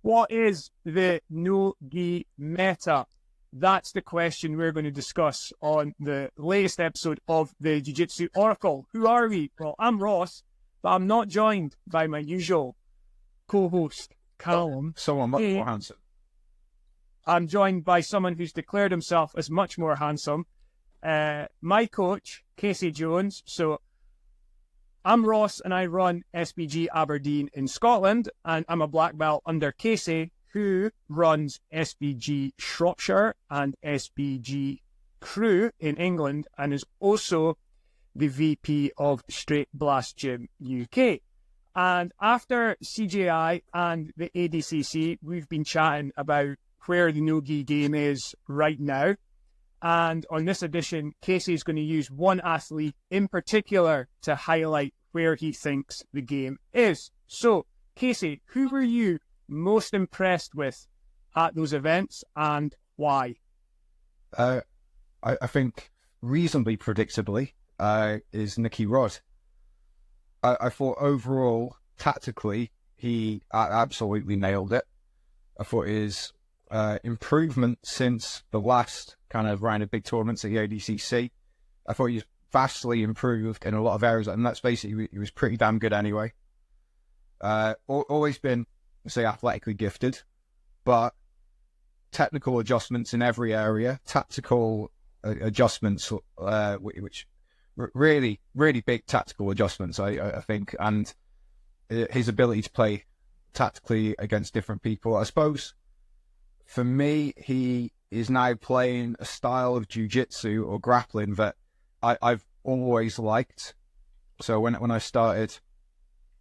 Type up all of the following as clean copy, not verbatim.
What is the no-gi meta? That's the question we're going to discuss on the latest episode of the Jiu-Jitsu Oracle. Who are we? Well, I'm Ross, but I'm not joined by my usual co-host, Callum. Someone much more handsome. I'm joined by someone who's declared himself as much more handsome. My coach, Casey Jones. So I'm Ross and I run SBG Aberdeen in Scotland, and I'm a black belt under Casey, who runs SBG Shropshire and SBG Crew in England, and is also the VP of Straight Blast Gym UK. And after CJI and the ADCC, we've been chatting about where the no-gi game is right now. And on this edition, Casey is going to use one athlete in particular to highlight where he thinks the game is. So, Casey, who were you most impressed with at those events and why? I think reasonably predictably is Nicky Rod. I thought overall, tactically, he absolutely nailed it. I thought his improvement since the last kind of round of big tournaments at the ADCC, I thought he's vastly improved in a lot of areas, and that's basically, he was pretty damn good anyway. Always been, say, athletically gifted, but technical adjustments in every area, tactical adjustments, which really, really big tactical adjustments, I think, and his ability to play tactically against different people. I suppose, for me, he is now playing a style of jiu-jitsu or grappling that I've always liked. So when I started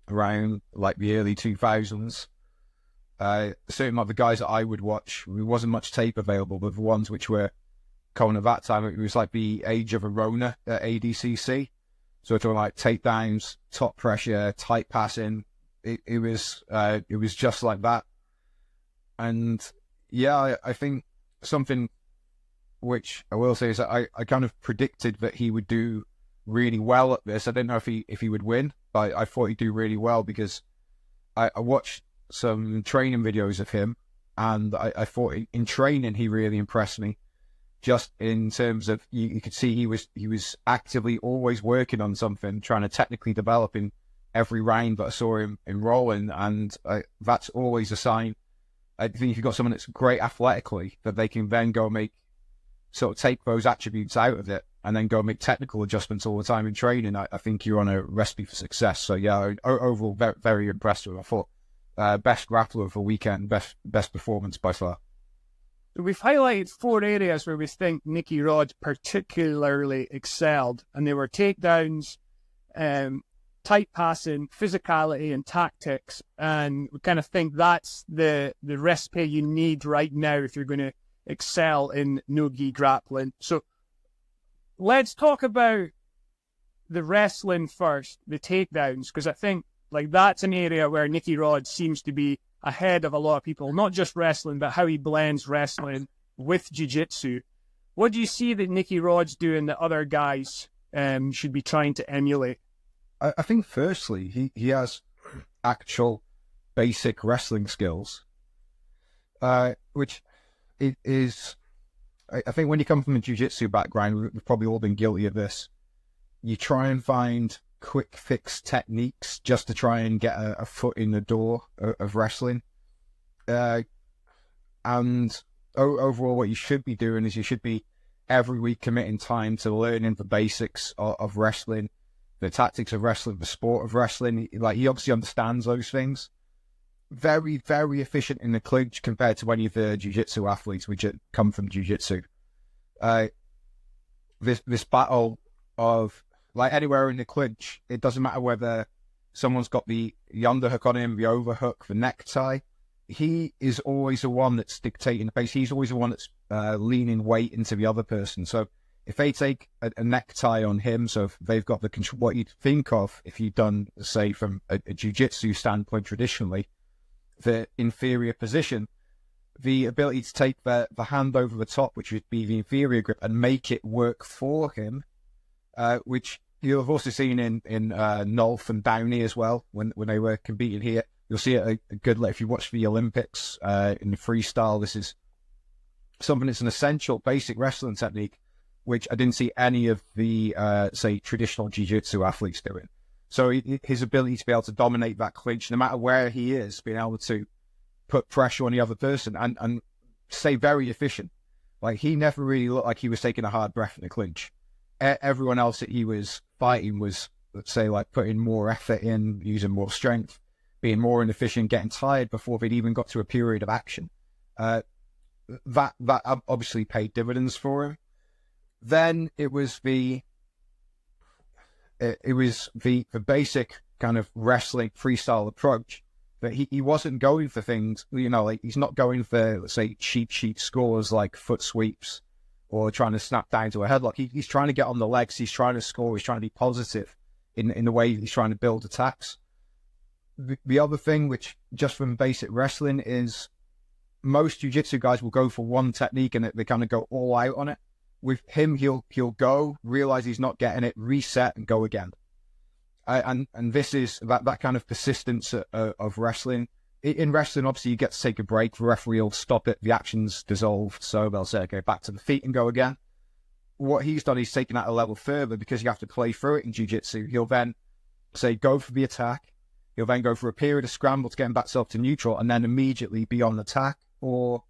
around like the early 2000s, certain of the guys that I would watch, there wasn't much tape available, but the ones which were common at that time, it was like the age of Arona at ADCC. So it's all like takedowns, top pressure, tight passing. It was just like that. And yeah, I think something which I will say is that I kind of predicted that he would do really well at this. I didn't know if he would win, but I thought he'd do really well because I watched some training videos of him, and I thought in training he really impressed me. Just in terms of, you could see he was actively always working on something, trying to technically develop in every round that I saw him enrolling, and that's always a sign. I think if you've got someone that's great athletically, that they can then go make, sort of take those attributes out of it and then go make technical adjustments all the time in training, I think you're on a recipe for success. So yeah, overall, very, very impressed with him. I thought best grappler of the weekend, best performance by far. So we've highlighted 4 areas where we think Nicky Rod particularly excelled, and they were takedowns, tight passing, physicality, and tactics. And we kind of think that's the recipe you need right now if you're going to excel in no-gi grappling. So let's talk about the wrestling first, the takedowns, because I think like that's an area where Nicky Rod seems to be ahead of a lot of people, not just wrestling, but how he blends wrestling with jiu-jitsu. What do you see that Nicky Rod's doing that other guys should be trying to emulate? I think firstly, he has actual basic wrestling skills, which it is, I think when you come from a jiu-jitsu background, we've probably all been guilty of this. You try and find quick fix techniques just to try and get a foot in the door of wrestling. And overall, what you should be doing is you should be every week committing time to learning the basics of wrestling, the tactics of wrestling, the sport of wrestling. Like, he obviously understands those things. Very, very efficient in the clinch compared to any of the jiu-jitsu athletes which come from jiu-jitsu. This battle of, like, anywhere in the clinch, it doesn't matter whether someone's got the underhook on him, the overhook, the necktie. He is always the one that's dictating the pace. He's always the one that's leaning weight into the other person. So if they take a necktie on him, so if they've got the control, what you'd think of if you've done, say, from a jiu-jitsu standpoint traditionally, the inferior position, the ability to take the hand over the top, which would be the inferior grip, and make it work for him, which you'll have also seen in Nolf and Downey as well when they were competing here. you'll see a good, if you watch the Olympics in the freestyle, this is something that's an essential basic wrestling technique, which I didn't see any of the, say, traditional jiu-jitsu athletes doing. So his ability to be able to dominate that clinch, no matter where he is, being able to put pressure on the other person and stay very efficient. Like, he never really looked like he was taking a hard breath in the clinch. Everyone else that he was fighting was, let's say, like putting more effort in, using more strength, being more inefficient, getting tired before they'd even got to a period of action. That obviously paid dividends for him. Then it was the basic kind of wrestling freestyle approach, that he wasn't going for things, like he's not going for, let's say, cheap sheet scores like foot sweeps or trying to snap down to a headlock. He's trying to get on the legs, he's trying to score, he's trying to be positive in the way he's trying to build attacks. The other thing, which just from basic wrestling, is most jiu-jitsu guys will go for one technique and they kind of go all out on it. With him, he'll go, realize he's not getting it, reset, and go again. And this is that kind of persistence of wrestling. In wrestling, obviously, you get to take a break. The referee will stop it. The action's dissolved. So they'll say, okay, back to the feet and go again. What he's done, he's taken that a level further, because you have to play through it in jiu-jitsu. He'll then say, go for the attack. He'll then go for a period of scramble to get him back up to neutral, and then immediately be on the attack or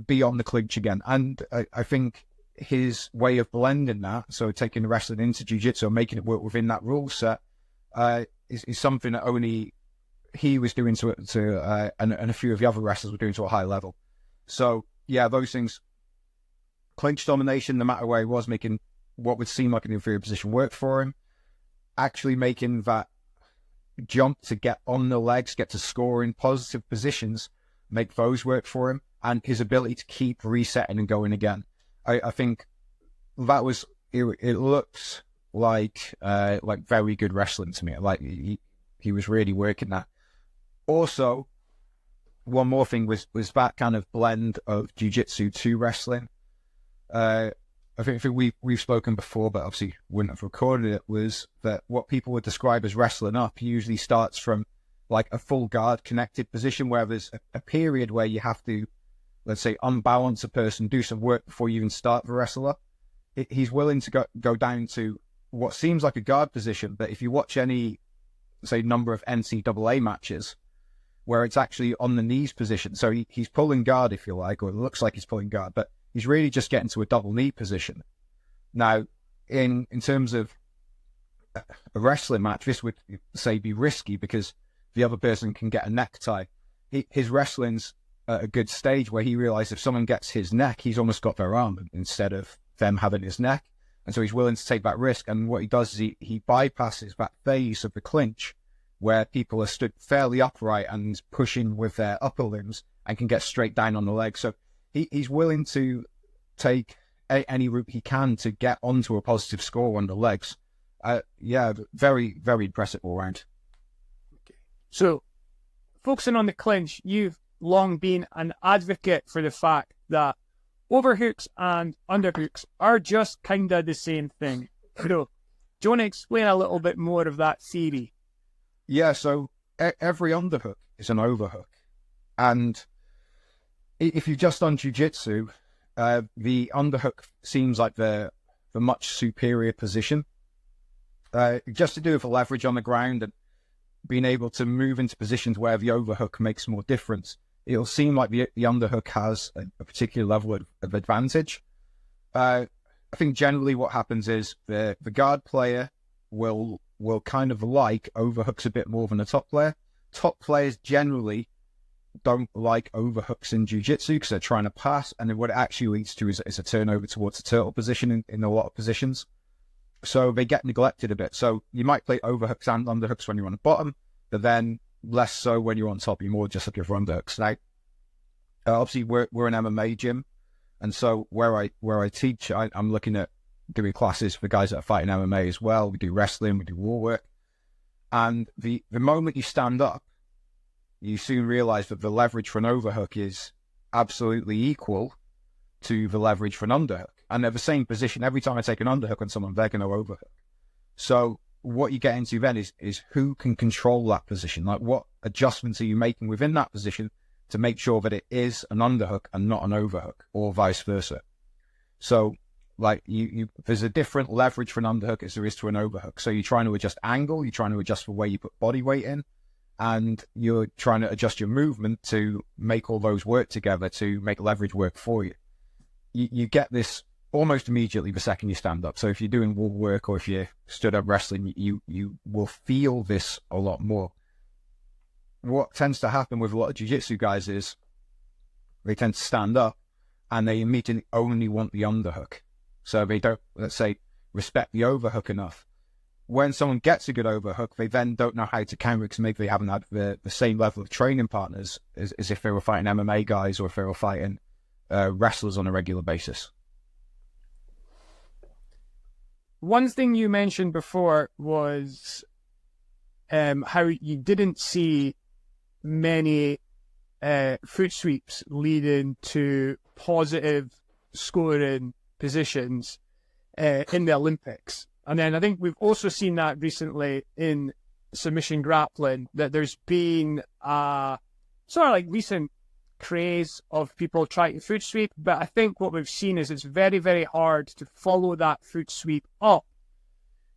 be on the clinch again. And I think his way of blending that, so taking the wrestling into jiu-jitsu and making it work within that rule set, is something that only he was doing and a few of the other wrestlers were doing to a high level. So yeah, those things, clinch domination, no matter where he was, making what would seem like an inferior position work for him, actually making that jump to get on the legs, get to score in positive positions, make those work for him, and his ability to keep resetting and going again. I think that was, it looked like very good wrestling to me. Like he was really working that. Also, one more thing was that kind of blend of jiu-jitsu to wrestling. I think we've spoken before, but obviously wouldn't have recorded it, was that what people would describe as wrestling up usually starts from like a full guard connected position, where there's a period where you have to, let's say, unbalance a person, do some work before you even start the wrestler. He's willing to go down to what seems like a guard position, but if you watch any, say, number of NCAA matches where it's actually on the knees position, so he's pulling guard, if you like, or it looks like he's pulling guard, but he's really just getting to a double knee position. Now, in terms of a wrestling match, this would, say, be risky because the other person can get a necktie. His wrestling's at a good stage where he realizes if someone gets his neck, he's almost got their arm instead of them having his neck. And so he's willing to take that risk. And what he does is he bypasses that phase of the clinch where people are stood fairly upright and pushing with their upper limbs and can get straight down on the leg. So he's willing to take any route he can to get onto a positive score on the legs. Yeah, very, very impressive all round. So, focusing on the clinch, you've long been an advocate for the fact that overhooks and underhooks are just kind of the same thing. So, do you want to explain a little bit more of that theory? Yeah, so every underhook is an overhook. And if you've just done jiu-jitsu, the underhook seems like the much superior position. Just to do with the leverage on the ground and being able to move into positions where the overhook makes more difference, it'll seem like the underhook has a particular level of advantage. I think generally what happens is the guard player will kind of like overhooks a bit more than the top player. Top players generally don't like overhooks in jiu-jitsu because they're trying to pass, and then what it actually leads to is a turnover towards the turtle position in a lot of positions. So they get neglected a bit. So you might play overhooks and underhooks when you're on the bottom, but then less so when you're on top. You're more just looking for underhooks. Now, obviously, we're an MMA gym, and so where I teach, I'm looking at doing classes for guys that are fighting MMA as well. We do wrestling, we do war work, and the moment you stand up, you soon realize that the leverage for an overhook is absolutely equal to the leverage for an underhook. And they're the same position. Every time I take an underhook on someone, they're going to overhook. So what you get into then is who can control that position. Like, what adjustments are you making within that position to make sure that it is an underhook and not an overhook, or vice versa. So, like, there's a different leverage for an underhook as there is to an overhook. So you're trying to adjust angle, you're trying to adjust for where you put body weight in, and you're trying to adjust your movement to make all those work together to make leverage work for you. You get this almost immediately the second you stand up. So if you're doing wall work or if you stood up wrestling, you will feel this a lot more. What tends to happen with a lot of jiu-jitsu guys is they tend to stand up and they immediately only want the underhook. So they don't, let's say, respect the overhook enough. When someone gets a good overhook, they then don't know how to counter because maybe they haven't had the same level of training partners as if they were fighting MMA guys or if they were fighting wrestlers on a regular basis. One thing you mentioned before was how you didn't see many foot sweeps leading to positive scoring positions in the Olympics. And then I think we've also seen that recently in submission grappling, that there's been a sort of like recent craze of people trying to foot sweep, but I think what we've seen is it's very, very hard to follow that foot sweep up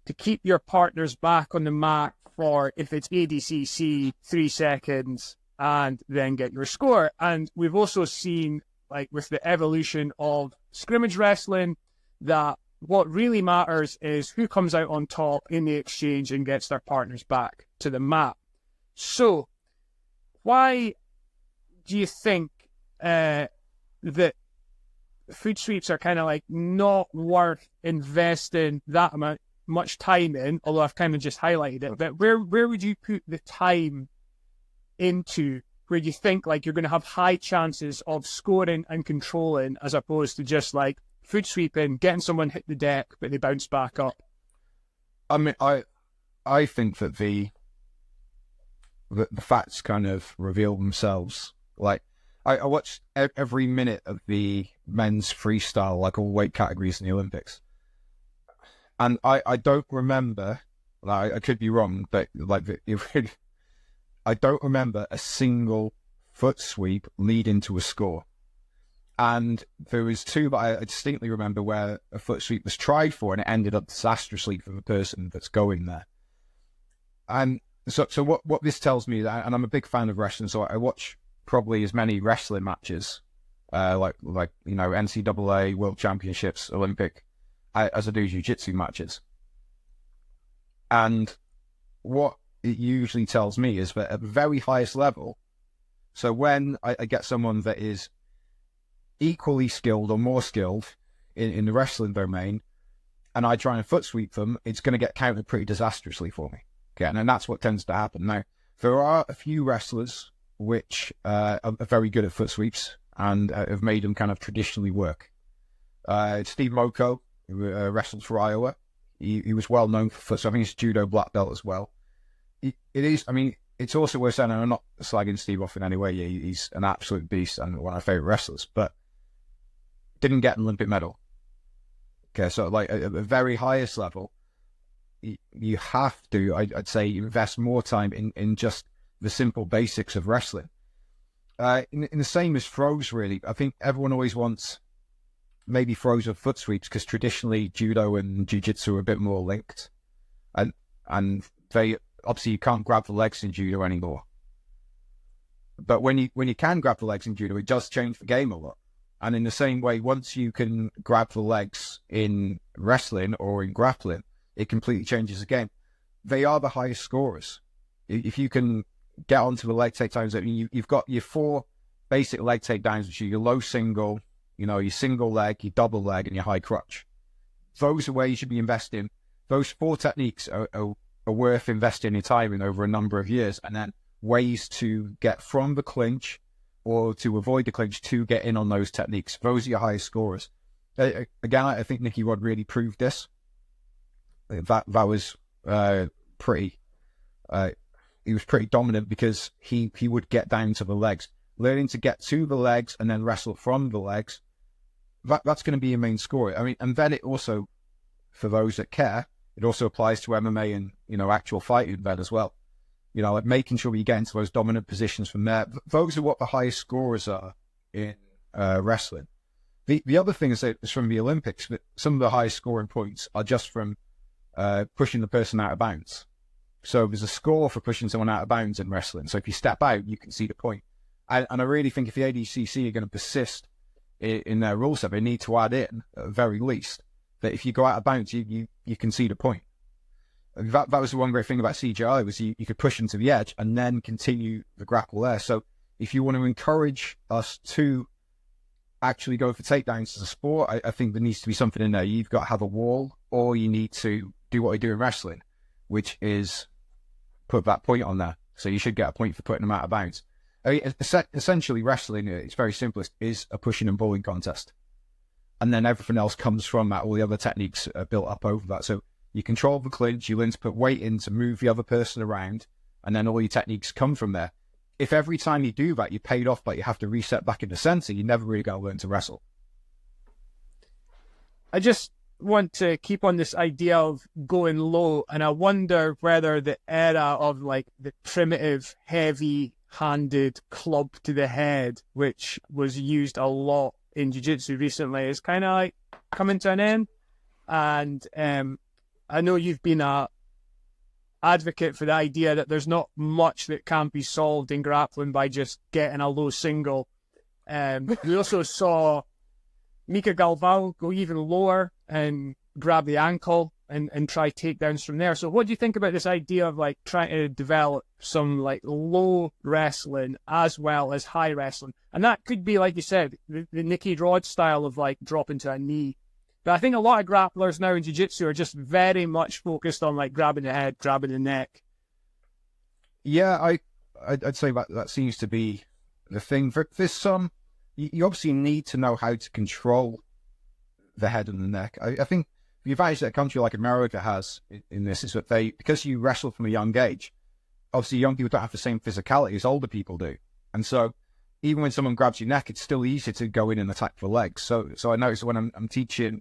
to keep your partners back on the mat for, if it's ADCC, 3 seconds and then get your score. And we've also seen, like with the evolution of scrimmage wrestling, that what really matters is who comes out on top in the exchange and gets their partners back to the mat. So why do you think that foot sweeps are kind of like not worth investing that much time in? Although I've kind of just highlighted it, but where would you put the time into where you think like you're going to have high chances of scoring and controlling, as opposed to just like foot sweeping, getting someone hit the deck but they bounce back up? I mean, I think that the facts kind of reveal themselves. Like, I watched every minute of the men's freestyle, like all weight categories in the Olympics. And I don't remember, like, I could be wrong, but like I don't remember a single foot sweep leading to a score. And there was 2 that I distinctly remember where a foot sweep was tried for and it ended up disastrously for the person that's going there. And so what this tells me, and I'm a big fan of wrestling, so I watch probably as many wrestling matches, like you know, NCAA, World Championships, Olympic, as I do jiu-jitsu matches. And what it usually tells me is that at the very highest level, so when I get someone that is equally skilled or more skilled in the wrestling domain, and I try and foot sweep them, it's going to get countered pretty disastrously for me. Okay, and that's what tends to happen. Now, there are a few wrestlers which are very good at foot sweeps and have made them kind of traditionally work. Steve Moko, who wrestled for Iowa, he was well known for foot sweeps. I think he's judo black belt as well. It is, I mean, it's also worth saying, and I'm not slagging Steve off in any way, he's an absolute beast and one of my favourite wrestlers, but didn't get an Olympic medal. Okay, so like at the very highest level, you have to, I'd say, invest more time in just the simple basics of wrestling. In the same as throws, really. I think everyone always wants maybe throws or foot sweeps because traditionally judo and jiu-jitsu are a bit more linked. And they, obviously you can't grab the legs in judo anymore. But when you can grab the legs in judo, it does change the game a lot. And in the same way, once you can grab the legs in wrestling or in grappling, it completely changes the game. They are the highest scorers. If you can get onto the leg takedowns, I mean, you've got your 4 basic leg takedowns, which are your low single, you know, your single leg, your double leg, and your high crutch. Those are where you should be investing. Those 4 techniques are worth investing your time in over a number of years, and then ways to get from the clinch or to avoid the clinch to get in on those techniques. Those are your highest scorers. Again, I think Nicky Rod really proved this. That was pretty. He was pretty dominant because he would get down to the legs, learning to get to the legs and then wrestle from the legs. That's going to be your main score. I mean, and then it also, for those that care, It also applies to MMA and, actual fighting then as well. Like making sure you get into those dominant positions from there. Those are what the highest scorers are in wrestling. The other thing is that it's from the Olympics, but some of the highest scoring points are just from pushing the person out of bounds. So there's a score for pushing someone out of bounds in wrestling. So if you step out, you can see the point. And I really think if the ADCC are going to persist in their rule set, they need to add in, at the very least, that if you go out of bounds, you can see the point. That was the one great thing about CJI, was you could push them to the edge and then continue the grapple there. So if you want to encourage us to actually go for takedowns as a sport, I think there needs to be something in there. You've got to have a wall, or you need to do what we do in wrestling, which is put that point on there. So you should get a point for putting them out of bounds. I mean, essentially, wrestling, it's very simplest, is a pushing and pulling contest. And then everything else comes from that. All the other techniques are built up over that. So you control the clinch, you learn to put weight in to move the other person around, and then all your techniques come from there. If every time you do that, you're paid off, but you have to reset back into center, you're never really going to learn to wrestle. I just want to keep on this idea of going low, and I wonder whether the era of like the primitive, heavy-handed club to the head, which was used a lot in jiu-jitsu recently, is kind of like coming to an end. And I know you've been a advocate for the idea that there's not much that can be solved in grappling by just getting a low single. We also saw Mika Galvao go even lower and grab the ankle and try takedowns from there. So what do you think about this idea of like trying to develop some like low wrestling as well as high wrestling? And that could be, like you said, the Nicky Rod style of like dropping to a knee. But I think a lot of grapplers now in jiu-jitsu are just very much focused on like grabbing the head, grabbing the neck. Yeah, I'd say that seems to be the thing. There's some, you obviously need to know how to control the head and the neck. I think the advantage that a country like America has in this is that because you wrestle from a young age, obviously young people don't have the same physicality as older people do. And so even when someone grabs your neck, it's still easier to go in and attack the legs. So I notice when I'm teaching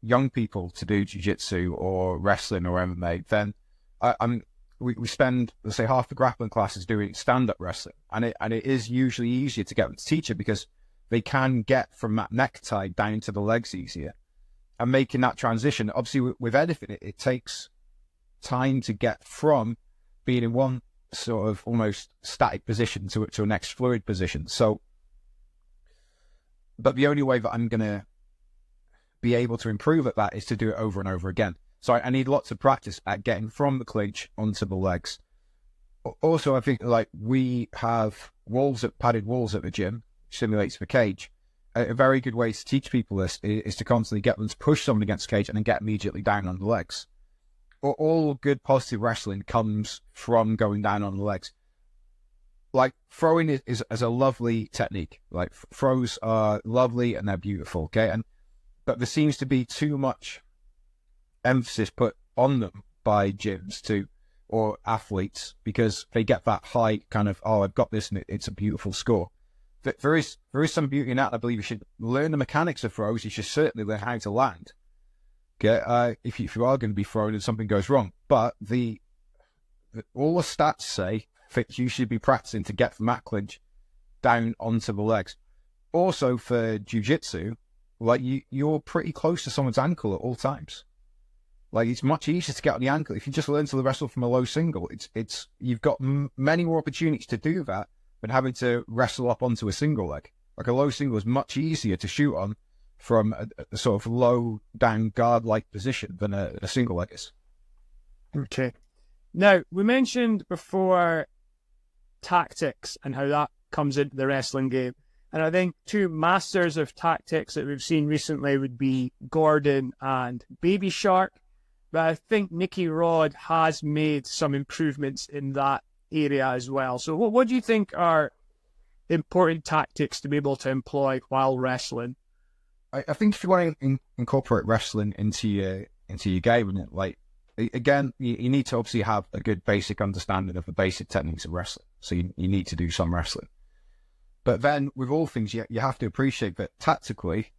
young people to do jiu-jitsu or wrestling or MMA, then we spend, let's say, half the grappling classes doing stand-up wrestling, and it is usually easier to get them to teach it because they can get from that necktie down to the legs easier. And making that transition, obviously with anything, it takes time to get from being in one sort of almost static position to a next fluid position. So, but the only way that I'm going to be able to improve at that is to do it over and over again. So I need lots of practice at getting from the clinch onto the legs. Also, I think like we have padded walls at the gym, simulates the cage. A very good way to teach people this is to constantly get them to push someone against the cage and then get immediately down on the legs. All good positive wrestling comes from going down on the legs. Like throwing is a lovely technique. Like throws are lovely and they're beautiful, okay? But there seems to be too much emphasis put on them by gyms or athletes because they get that high kind of, oh, I've got this and it's a beautiful score. There is some beauty in that. I believe you should learn the mechanics of throws. You should certainly learn how to land. Okay, if you are going to be thrown and something goes wrong, but all the stats say that you should be practicing to get from that clinch down onto the legs. Also for jiu-jitsu, like you're pretty close to someone's ankle at all times. Like it's much easier to get on the ankle if you just learn to wrestle from a low single. You've got many more opportunities to do that than having to wrestle up onto a single leg. Like a low single is much easier to shoot on from a sort of low down guard-like position than a single leg is. Okay. Now, we mentioned before tactics and how that comes into the wrestling game. And I think two masters of tactics that we've seen recently would be Gordon and Baby Shark. But I think Nicky Rod has made some improvements in that area as well. So what do you think are important tactics to be able to employ while wrestling? I think if you want to incorporate wrestling into your game, and like again, you need to obviously have a good basic understanding of the basic techniques of wrestling. So you need to do some wrestling. But then with all things, you have to appreciate that tactically,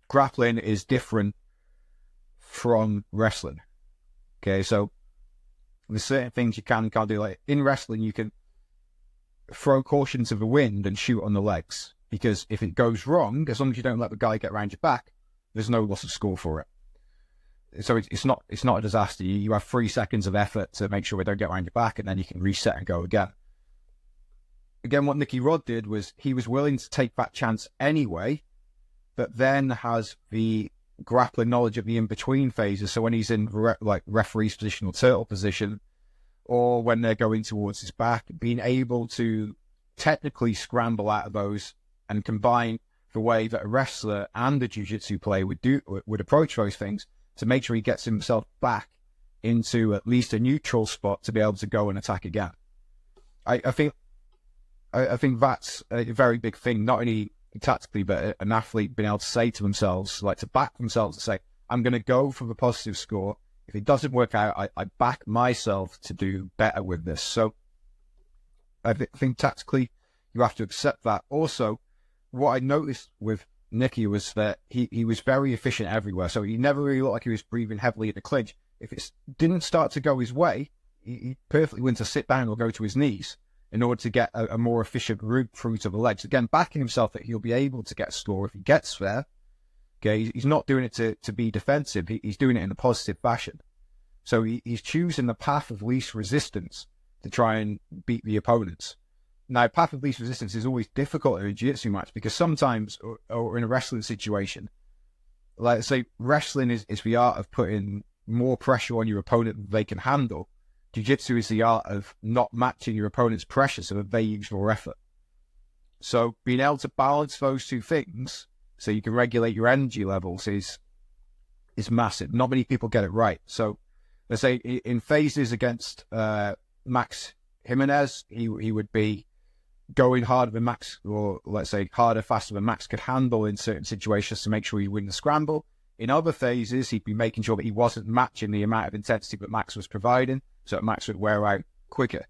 grappling is different from wrestling. Okay, so there's certain things you can and can't do. Like in wrestling, you can throw caution to the wind and shoot on the legs, because if it goes wrong, as long as you don't let the guy get around your back, there's no loss of score for it. So it's not a disaster. You have 3 seconds of effort to make sure they don't get around your back, and then you can reset and go again. Again, what Nicky Rod did was he was willing to take that chance anyway, but then has the grappling knowledge of the in-between phases. So when he's in like referee's position or turtle position, or when they're going towards his back, being able to technically scramble out of those and combine the way that a wrestler and a jiu-jitsu player would approach those things to make sure he gets himself back into at least a neutral spot to be able to go and attack again. I think that's a very big thing, not only tactically, but an athlete being able to say to themselves, like to back themselves and say, I'm going to go for the positive score. If it doesn't work out, I back myself to do better with this. So I think tactically you have to accept that. Also, what I noticed with Nicky was that he was very efficient everywhere. So he never really looked like he was breathing heavily in the clinch. If it didn't start to go his way, he perfectly went to sit down or go to his knees in order to get a more efficient route through to the legs. Again, backing himself that he'll be able to get a score if he gets there. Okay, he's not doing it to be defensive. He's doing it in a positive fashion. So he's choosing the path of least resistance to try and beat the opponents. Now, path of least resistance is always difficult in a jiu-jitsu match, because sometimes, or in a wrestling situation, like say wrestling is the art of putting more pressure on your opponent than they can handle. Jiu-jitsu is the art of not matching your opponent's pressure so that they use more effort. So being able to balance those two things so you can regulate your energy levels is massive. Not many people get it right. So let's say in phases against Max Jimenez, he would be going harder than Max, or let's say harder, faster than Max could handle in certain situations to make sure he win the scramble. In other phases, he'd be making sure that he wasn't matching the amount of intensity that Max was providing, so that Max would wear out quicker.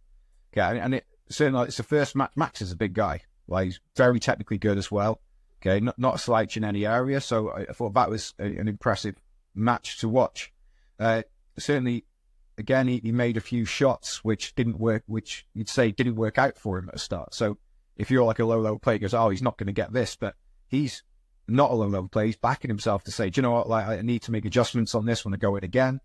Okay, and it certainly, like, it's the first match. Max is a big guy. Like, he's very technically good as well. Okay, not a slouch in any area. So I thought that was an impressive match to watch. Certainly, again, he made a few shots which didn't work, which you'd say didn't work out for him at the start. So if you're like a low-level player, goes, oh, he's not going to get this, but he's not a low-level player. He's backing himself to say, do you know what, like, I need to make adjustments on this when I go in again.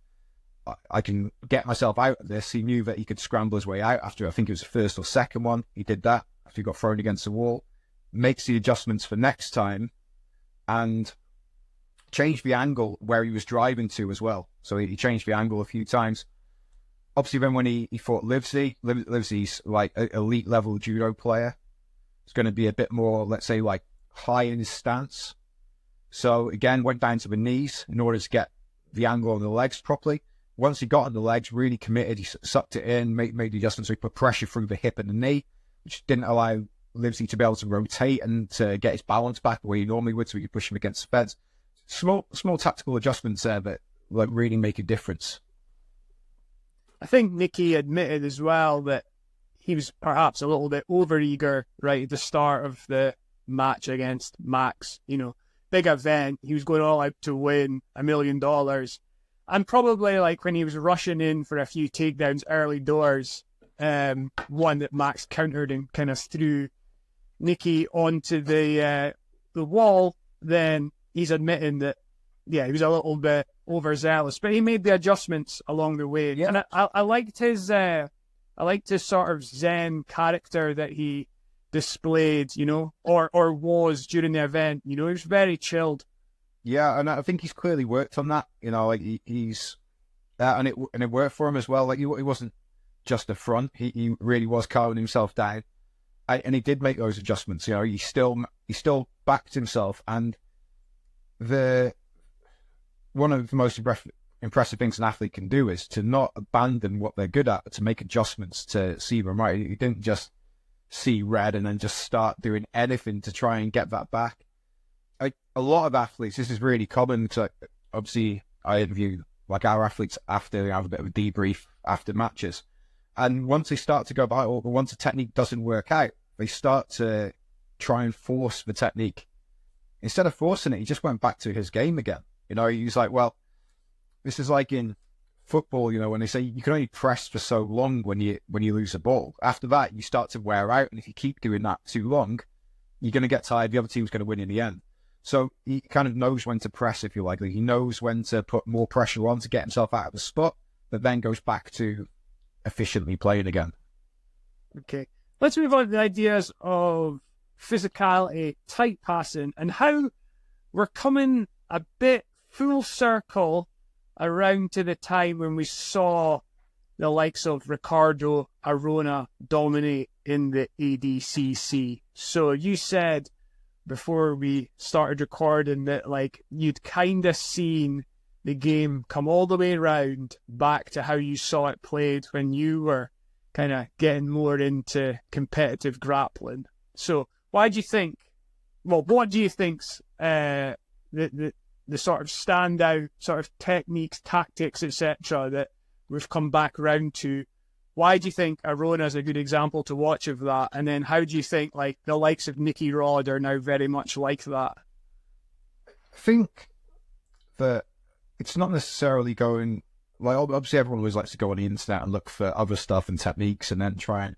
I can get myself out of this. He knew that he could scramble his way out after, I think it was the first or second one. He did that after he got thrown against the wall. Makes the adjustments for next time and changed the angle where he was driving to as well. So he changed the angle a few times. Obviously, then when he fought Livesey's like an elite level judo player. It's going to be a bit more, let's say, like high in his stance. So again, went down to the knees in order to get the angle on the legs properly. Once he got on the legs, really committed, he sucked it in, made the adjustments, so he put pressure through the hip and the knee, which didn't allow Livesey to be able to rotate and to get his balance back the way he normally would, so he could push him against the fence. Small tactical adjustments there that like really make a difference. I think Nicky admitted as well that he was perhaps a little bit overeager right at the start of the match against Max. You know, big event. He was going all out to win $1 million. And probably like when he was rushing in for a few takedowns early doors, one that Max countered and kind of threw Nicky onto the wall, then he's admitting that, yeah, he was a little bit overzealous, but he made the adjustments along the way. Yeah. And I liked his sort of Zen character that he displayed, you know, or was during the event. You know, he was very chilled. Yeah, and I think he's clearly worked on that. You know, like he's and it worked for him as well. Like he wasn't just a front; he really was calming himself down, and he did make those adjustments. You know, he still backed himself, and one of the most impressive things an athlete can do is to not abandon what they're good at, but to make adjustments to see them right. He didn't just see red and then just start doing anything to try and get that back. A lot of athletes, this is really common. So obviously, I interview like our athletes after they have a bit of a debrief after matches, and once they start to go by, or once a technique doesn't work out, they start to try and force the technique. Instead of forcing it, he just went back to his game again. You know, he's like, well, this is like in football, you know, when they say you can only press for so long when you lose a ball. After that, you start to wear out, and if you keep doing that too long, you're going to get tired. The other team's going to win in the end. So he kind of knows when to press, if you like. He knows when to put more pressure on to get himself out of the spot, but then goes back to efficiently playing again. Okay. Let's move on to the ideas of physicality, tight passing, and how we're coming a bit full circle around to the time when we saw the likes of Ricardo Arona dominate in the ADCC. So you said before we started recording that like you'd kind of seen the game come all the way around back to how you saw it played when you were kind of getting more into competitive grappling. So why do you think, well, what do you think's the sort of standout sort of techniques, tactics, etc. that we've come back around to? Why do you think Arona is a good example to watch of that? And then how do you think like the likes of Nicky Rod are now very much like that? I think that it's not necessarily going, like obviously everyone always likes to go on the internet and look for other stuff and techniques and then try and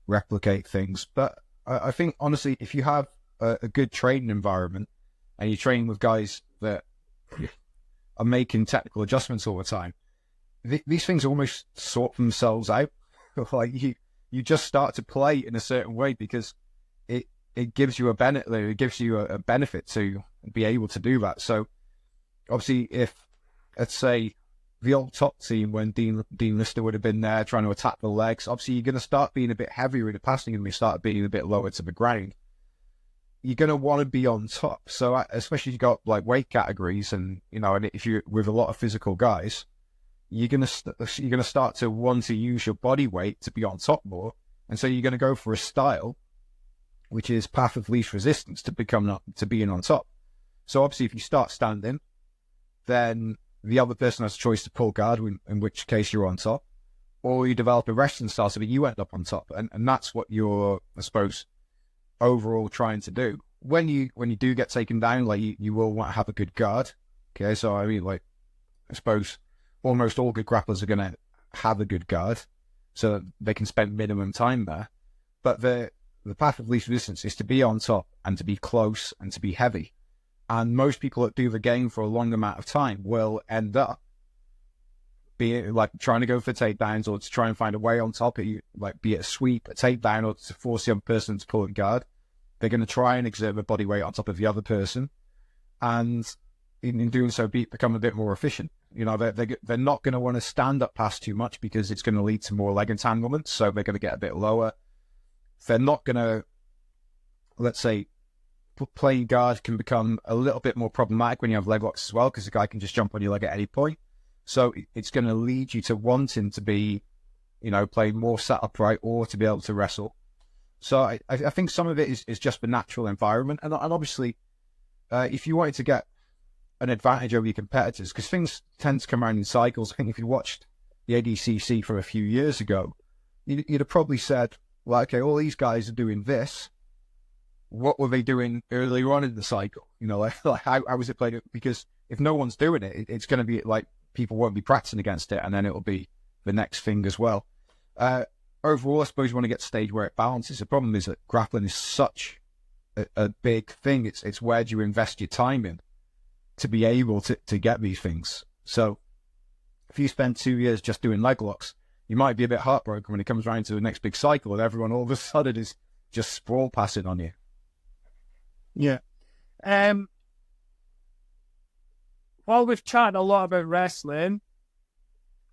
replicate things. But I think honestly, if you have a good training environment and you train with guys that are making technical adjustments all the time, these things almost sort themselves out. Like you just start to play in a certain way because it gives you a benefit. It gives you a benefit to be able to do that. So obviously, if let's say the old top team when Dean Lister would have been there trying to attack the legs, obviously you're going to start being a bit heavier in the passing and we start being a bit lower to the ground. You're going to want to be on top. So especially if you've got like weight categories and, you know, and if you're with a lot of physical guys, you're going to start to want to use your body weight to be on top more. And so you're going to go for a style, which is path of least resistance to being on top. So obviously if you start standing, then the other person has a choice to pull guard, in which case you're on top, or you develop a wrestling style so that you end up on top. And that's what you're, I suppose, overall trying to do. When you do get taken down, like you will want to have a good guard. Okay, so I mean, like, I suppose almost all good grapplers are going to have a good guard so that they can spend minimum time there. But the path of least resistance is to be on top and to be close and to be heavy. And most people that do the game for a long amount of time will end up being like trying to go for takedowns or to try and find a way on top of you, like be it a sweep, a takedown, or to force the other person to pull and guard. They're going to try and exert their body weight on top of the other person. And in doing so, become a bit more efficient. You know, they're not going to want to stand up pass too much because it's going to lead to more leg entanglements. So they're going to get a bit lower. They're not going to, let's say, playing guard can become a little bit more problematic when you have leg locks as well, because the guy can just jump on your leg at any point. So it's going to lead you to wanting to be, you know, play more sat upright or to be able to wrestle. So I think some of it is just the natural environment. And obviously, if you wanted to get an advantage over your competitors, because things tend to come around in cycles. I think if you watched the ADCC from a few years ago, you'd have probably said, well, okay, all these guys are doing this. What were they doing earlier on in the cycle? You know, like how was it played? Because if no one's doing it, it's going to be like people won't be practicing against it, and then it'll be the next thing as well. Overall, I suppose you want to get to a stage where it balances. The problem is that grappling is such a big thing. It's where do you invest your time in to be able to get these things. So if you spend 2 years just doing leg locks, you might be a bit heartbroken when it comes around to the next big cycle and everyone all of a sudden is just sprawl passing on you. Yeah. While we've chatted a lot about wrestling,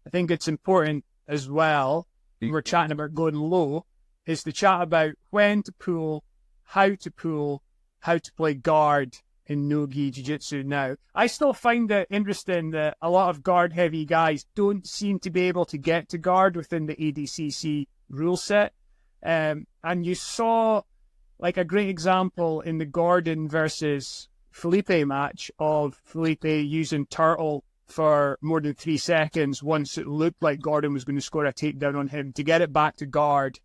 I think it's important as well, we're chatting about going low, is to chat about when to pull, how to play guard in no-gi jiu-jitsu now. I still find it interesting that a lot of guard-heavy guys don't seem to be able to get to guard within the ADCC rule set. And you saw like a great example in the Gordon versus Felipe match of Felipe using turtle for more than 3 seconds once it looked like Gordon was going to score a takedown on him to get it back to guard.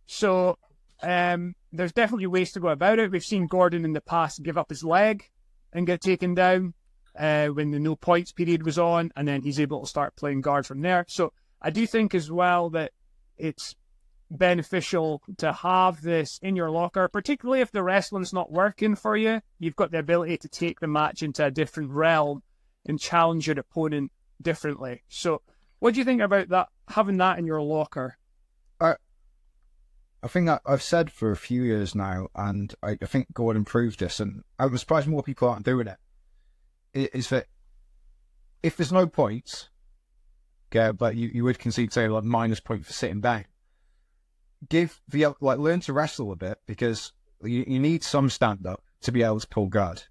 So there's definitely ways to go about it. We've seen Gordon in the past give up his leg and get taken down. when the no points period was on, and then he's able to start playing guard from there. So I do think as well that it's beneficial to have this in your locker, particularly if the wrestling's not working for you. You've got the ability to take the match into a different realm and challenge your opponent differently. So what do you think about that, having that in your locker? I think that I've said for a few years now, and I think Gordon proved this, and I'm surprised more people aren't doing it, is that if there's no points, yeah, but you would concede, say, like minus point for sitting down, learn to wrestle a bit, because you need some stand-up to be able to pull guard,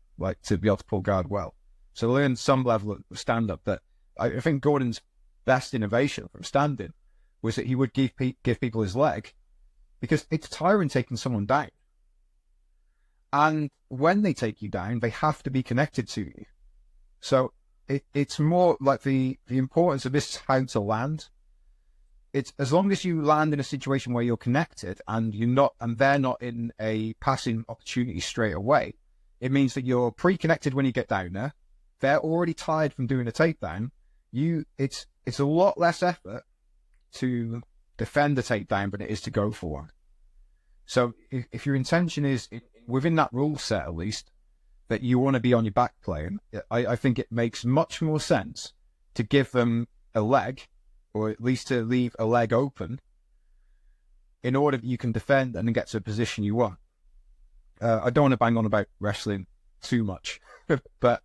to be able to pull guard well. So learn some level of stand-up. That I think Gordon's best innovation from standing was that he would give people his leg, because it's tiring taking someone down. And when they take you down, they have to be connected to you. So it's more like the importance of this is how to land. It's as long as you land in a situation where you're connected and they're not in a passing opportunity straight away, it means that you're pre-connected when you get down there. They're already tired from doing a takedown. It's a lot less effort to defend a takedown than it is to go for one. So if your intention is, within that rule set at least, that you want to be on your back playing, I think it makes much more sense to give them a leg, or at least to leave a leg open, in order that you can defend and get to a position you want. I don't want to bang on about wrestling too much, but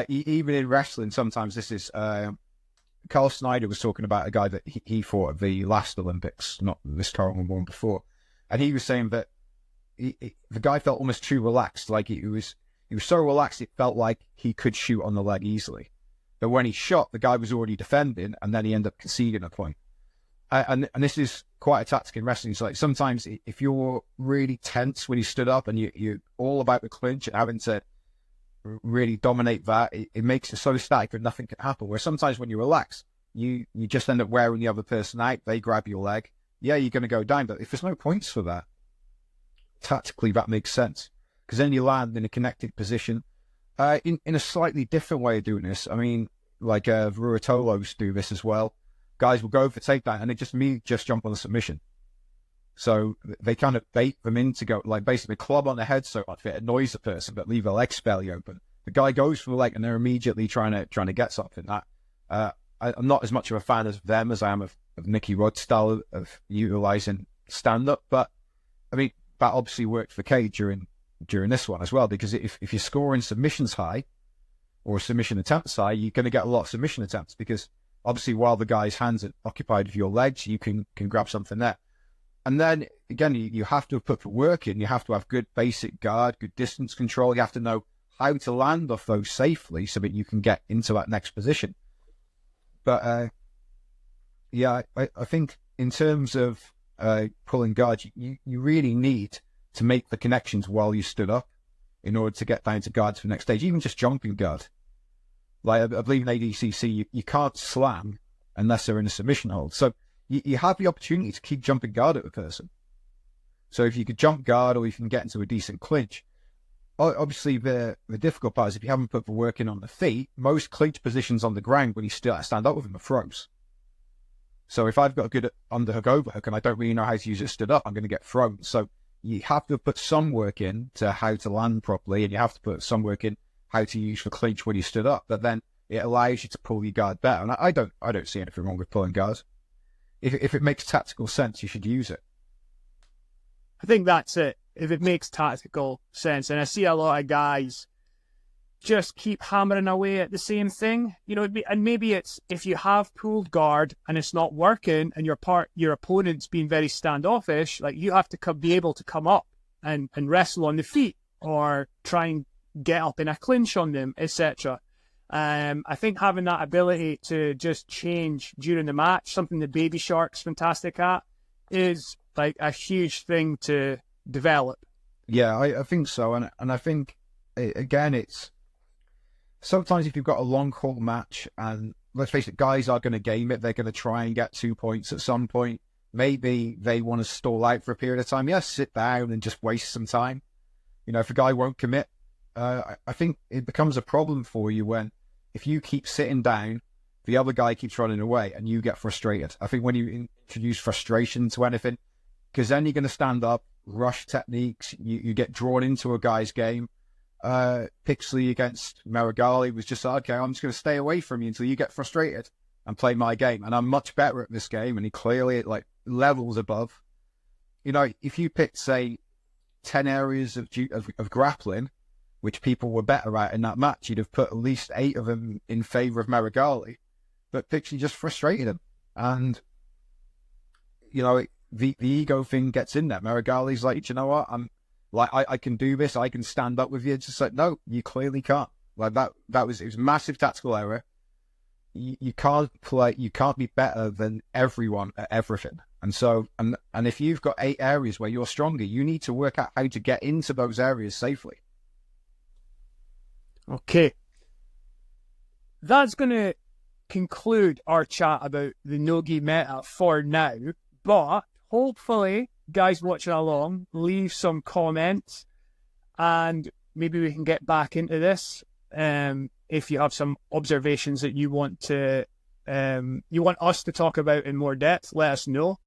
even in wrestling, sometimes this is... Carl Snyder was talking about a guy that he fought at the last Olympics, not this current one before, and he was saying that the guy felt almost too relaxed, like he was so relaxed it felt like he could shoot on the leg easily. But when he shot, the guy was already defending, and then he ended up conceding a point. And this is quite a tactic in wrestling. It's like sometimes if you're really tense when you stood up and you're all about the clinch and having to really dominate that, it makes it so static that nothing can happen. Where sometimes when you relax, you just end up wearing the other person out. They grab your leg. Yeah, you're going to go down, but if there's no points for that, tactically that makes sense, because then you land in a connected position. In a slightly different way of doing this, I mean, like Ruatolos do this as well. Guys will go for takedown and they just jump on the submission. So they kind of bait them in to go, like basically club on the head so much that it annoys the person, but leave their legs fairly open. The guy goes for the leg and they're immediately trying to get something. I'm not as much of a fan of them as I am of Nicky Rod's style of utilizing stand-up, but I mean, that obviously worked for Cade during this one as well, because if you're scoring submissions high or submission attempts high, you're going to get a lot of submission attempts, because obviously while the guy's hands are occupied with your legs, you can grab something there. And then, again, you have to put the work in. You have to have good basic guard, good distance control. You have to know how to land off those safely so that you can get into that next position. But, I think in terms of pulling guard, you really need to make the connections while you stood up in order to get down to guard to the next stage, even just jumping guard. Like I believe in ADCC, you can't slam unless they're in a submission hold. So you have the opportunity to keep jumping guard at a person. So if you could jump guard or you can get into a decent clinch, obviously the difficult part is if you haven't put the work in on the feet, most clinch positions on the ground when you still stand up with them are throws. So if I've got a good underhook, overhook, and I don't really know how to use it stood up, I'm going to get thrown. So you have to put some work in to how to land properly, and you have to put some work in how to use the clinch when you stood up. But then it allows you to pull your guard better. And I don't see anything wrong with pulling guard. If it makes tactical sense, you should use it. I think that's it. If it makes tactical sense. And I see a lot of guys just keep hammering away at the same thing. And maybe it's if you have pulled guard and it's not working and your opponent's being very standoffish, like you have to be able to come up and wrestle on the feet or try and get up in a clinch on them, etc. I think having that ability to just change during the match, something that Baby Shark's fantastic at, is like a huge thing to develop. Yeah, I think so. And I think, again, it's sometimes if you've got a long haul match, and let's face it, guys are going to game it. They're going to try and get 2 points at some point. Maybe they want to stall out for a period of time. Yes, sit down and just waste some time. If a guy won't commit, I think it becomes a problem for you when, if you keep sitting down, the other guy keeps running away and you get frustrated. I think when you introduce frustration to anything, because then you're going to stand up, rush techniques, you get drawn into a guy's game. Pixley against Marigali was just like, okay, I'm just going to stay away from you until you get frustrated and play my game. And I'm much better at this game. And he clearly, like, levels above. You know, if you picked, say, 10 areas of grappling, which people were better at in that match, you'd have put at least 8 of them in favour of Marigali. But Pixley just frustrated him. And, you know, the ego thing gets in there. Marigali's like, you know what? I can do this. I can stand up with you. It's just like, no, you clearly can't. Like it was a massive tactical error. You can't be better than everyone at everything. And so, and if you've got 8 areas where you're stronger, you need to work out how to get into those areas safely. Okay. That's going to conclude our chat about the no-gi meta for now, but hopefully, guys watching along, leave some comments and maybe we can get back into this. If you have some observations that you want us to talk about in more depth, let us know.